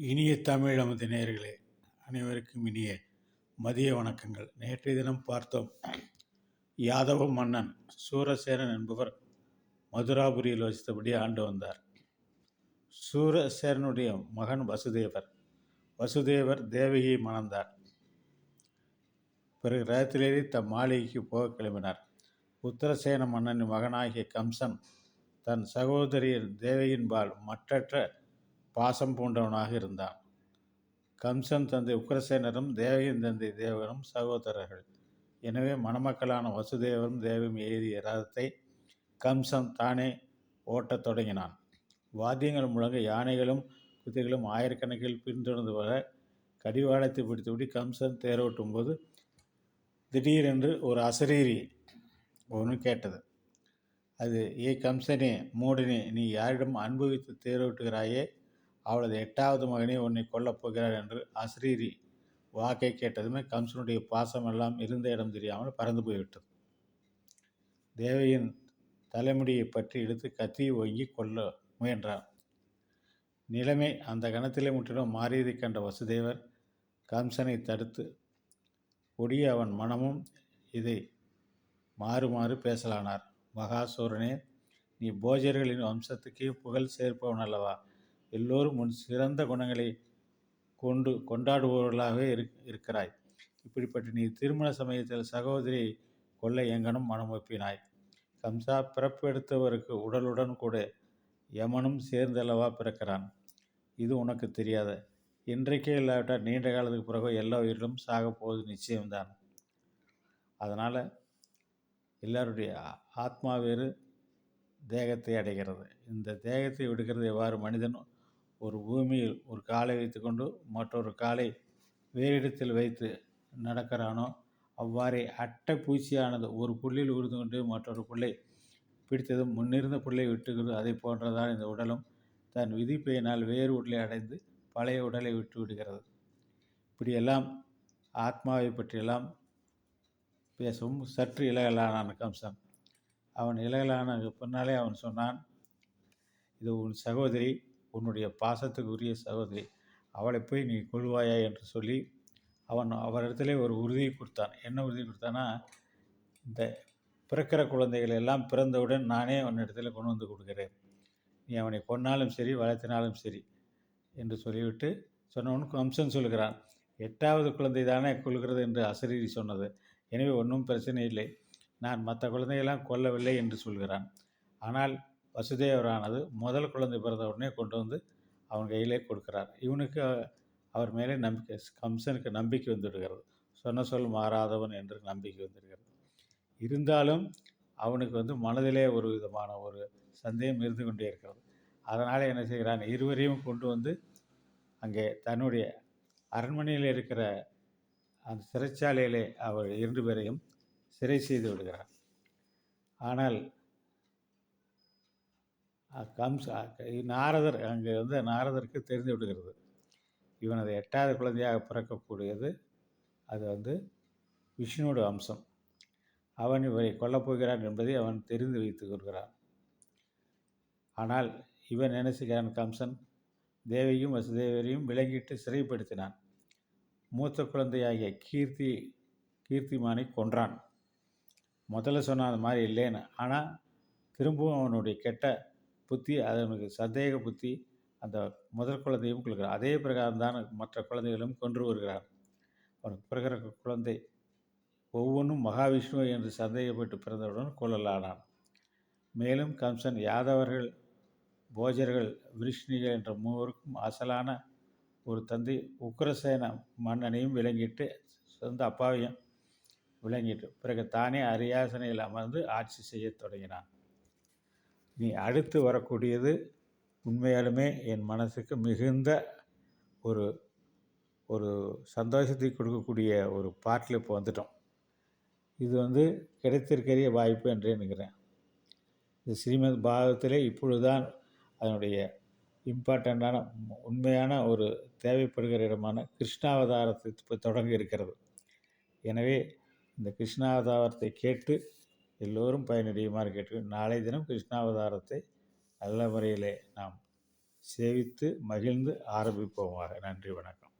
இனிய தமிழ் அமுத நேயர்களே, அனைவருக்கும் இனிய மதிய வணக்கங்கள். நேற்றைய தினம் பார்த்தோம், யாதவ மன்னன் சூரசேனன் என்பவர் மதுராபுரியில் வசித்தபடி ஆண்டு வந்தார். சூரசேனனுடைய மகன் வசுதேவர். வசுதேவர் தேவகியை மணந்தார். பிறகு ரதத்திலேறி தம் மாளிகைக்கு போக கிளம்பினார். உத்தரசேன மன்னனின் மகனாகிய கம்சன் தன் சகோதரியின் தேவகியின்பால் மற்றற்ற பாசம் பூண்டவனாக இருந்தான். கம்சன் தந்தை உக்கிரசேனரும் தேவகியின் தந்தை தேவனும் சகோதரர்கள். எனவே மணமக்களான வசுதேவரும் தேவரும் ஏறிய ரதத்தை கம்சன் தானே ஓட்டத் தொடங்கினான். வாத்தியங்கள் முழங்க யானைகளும் குதிரைகளும் ஆயிரக்கணக்கில் பின்தொடர்ந்து வர கடிவாளத்தை பிடித்தபடி கம்சன் தேரோட்டும் போது திடீரென்று ஒரு அசரீரி ஒன்று கேட்டது. அது, ஏ கம்சனே, மூடனே, நீ யாரிடம் அன்பு வைத்து தேரோட்டுகிறாயே, அவளது 8வது மகனே உன்னை கொல்லப் போகிறார் என்று அசரீரி வாக்கை கேட்டதுமே கம்சனுடைய பாசமெல்லாம் இருந்த இடம் தெரியாமல் பறந்து போய்விட்டது. தேவகியின் தலைமுடியை பற்றி இழுத்து கத்தியை ஓங்கி கொல்ல முயன்றான். நிலைமை அந்த கணத்திலே முற்றிலும் மாறியதைக் கண்ட வசுதேவர் கம்சனை தடுத்து ஒடிய அவன் மனமும் இதை மாறுமாறு பேசலானார். மகாசூரனே, நீ போஜர்களின் வம்சத்துக்கே புகழ் சேர்ப்பவன் அல்லவா? எல்லோரும் உன் சிறந்த குணங்களை கொண்டாடுபவர்களாகவே இருக்கிறாய். இப்படிப்பட்ட நீ திருமண சமயத்தில் சகோதரியை கொல்ல எங்கனும் மனம் ஒப்பினாய். கம்சா, பிறப்பெடுத்தவருக்கு உடலுடன் கூட யமனும் சேர்ந்தல்லவா பிறக்கிறான். இது உனக்கு தெரியாத. இன்றைக்கே இல்லாவிட்டால் நீண்ட காலத்துக்கு பிறகு எல்லா உயிரிலும் சாகப்போவது நிச்சயம்தான். அதனால் எல்லாருடைய ஆத்மா வேறு தேகத்தை அடைகிறது. இந்த தேகத்தை விடுகிறது எவ்வாறு மனிதன் ஒரு பூமியில் ஒரு காலை வைத்து கொண்டு மற்றொரு காலை வேறு இடத்தில் வைத்து நடக்கிறானோ, அவ்வாறே அட்டை பூச்சியானது ஒரு புள்ளில் உறுந்து கொண்டு மற்றொரு புல்லை பிடித்ததும் முன்னிருந்த புல்லை விட்டுகிறது. அதை போன்றதான் இந்த உடலும் தன் விதிப்பையினால் வேறு உடலை அடைந்து பழைய உடலை விட்டு விடுகிறது. இப்படியெல்லாம் ஆத்மாவை பற்றியெல்லாம் பேசவும் சற்று இலகலானான் கம்சன். அவன் இலகலான பின்னாலே அவன் சொன்னான், இது உன் சகோதரி, உன்னுடைய பாசத்துக்கு உரிய சகோதரி, அவளை போய் நீ கொள்வாயா என்று சொல்லி அவரிடத்திலே ஒரு உறுதியை கொடுத்தான். என்ன உறுதி கொடுத்தானா, இந்த பிறக்கிற குழந்தைகள் எல்லாம் பிறந்தவுடன் நானே அவனிடத்தில் கொண்டு வந்து கொடுக்கிறேன், நீ அவனை கொன்னாலும் சரி வளர்த்தினாலும் சரி என்று சொல்லிவிட்டு சொன்னவன் கம்சன் சொல்கிறான், 8வது குழந்தை தானே கொள்கிறது என்று அசரீரி சொன்னது, எனவே ஒன்றும் பிரச்சனை இல்லை, நான் மற்ற குழந்தையெல்லாம் கொல்லவில்லை என்று சொல்கிறான். ஆனால் வசுதேவரானது முதல் குழந்தை பிறந்த உடனே கொண்டு வந்து அவன் கையிலே கொடுக்கிறார். இவனுக்கு அவர் மேலே நம்பிக்கை, கம்சனுக்கு நம்பிக்கை வந்துவிடுகிறது. சொன்ன சொல் மாறாதவன் என்று நம்பிக்கை வந்துடுகிறது. இருந்தாலும் அவனுக்கு மனதிலே ஒரு விதமான ஒரு சந்தேகம் இருந்து கொண்டே இருக்கிறது. அதனால் என்ன செய்கிறான், இருவரையும் கொண்டு வந்து அங்கே தன்னுடைய அரண்மனையில் இருக்கிற அந்த சிறைச்சாலையிலே அவர் 2 பேரையும் சிறை செய்து விடுகிறார். ஆனால் நாரதர் அங்கே நாரதருக்கு தெரிந்து விடுகிறது, இவனது 8வது குழந்தையாக பிறக்கக்கூடியது அது விஷ்ணுவோட அம்சம், அவன் இவரை கொல்லப்போகிறான் என்பதை அவன் தெரிந்து வைத்து கொள்கிறான். ஆனால் இவன் என்ன செய்கிறான், கம்சன் தேவியும் வசுதேவரையும் விலங்கிட்டு சிறைப்படுத்தினான். மூத்த குழந்தையாகிய கீர்த்திமானை கொன்றான். முதல்ல சொன்ன அந்த மாதிரி இல்லைன்னு, ஆனால் திரும்பவும் அவனுடைய கெட்ட புத்தி, அவனுக்கு சந்தேக புத்தி அந்த முதல் குழந்தையும் கொள்கிறான். அதே பிரகாரம்தான் மற்ற குழந்தைகளும் கொன்று வருகிறான். அவனுக்கு பிறகுற குழந்தை ஒவ்வொன்றும் மகாவிஷ்ணு என்று சந்தேகப்பட்டு பிறந்தவுடன் கொல்லலானான். மேலும் கம்சன் யாதவர்கள், போஜர்கள், விருஷ்ணிகள் என்ற 3 அசலான ஒரு தந்தை உக்கிரசேன மன்னனையும் விளங்கிட்டு சொந்த அப்பாவையும் விளங்கிட்டு பிறகு தானே அரியாசனையில் அமர்ந்து ஆட்சி செய்ய தொடங்கினான். நீ அடுத்து வரக்கூடியது உண்மையாலுமே என் மனசுக்கு மிகுந்த ஒரு ஒரு சந்தோஷத்தை கொடுக்கக்கூடிய ஒரு பாட்டில் இப்போ வந்துட்டோம். இது கிடைத்திருக்கிற வாய்ப்பு என்று நினைக்கிறேன். இந்த ஸ்ரீமத் பாகவத்திலே இப்பொழுதுதான் அதனுடைய இம்பார்ட்டண்ட்டான உண்மையான ஒரு தேவைப்படுகிற இடமான கிருஷ்ணாவதாரத்தை இப்போ தொடங்க இருக்கிறது. எனவே இந்த கிருஷ்ணாவதாரத்தை கேட்டு எல்லோரும் பயனடையுமாறு கேட்டு, நாளை தினம் கிருஷ்ணாவதாரத்தை நல்ல முறையிலே நாம் சேவித்து மகிழ்ந்து ஆரம்பிப்போமாக. நன்றி, வணக்கம்.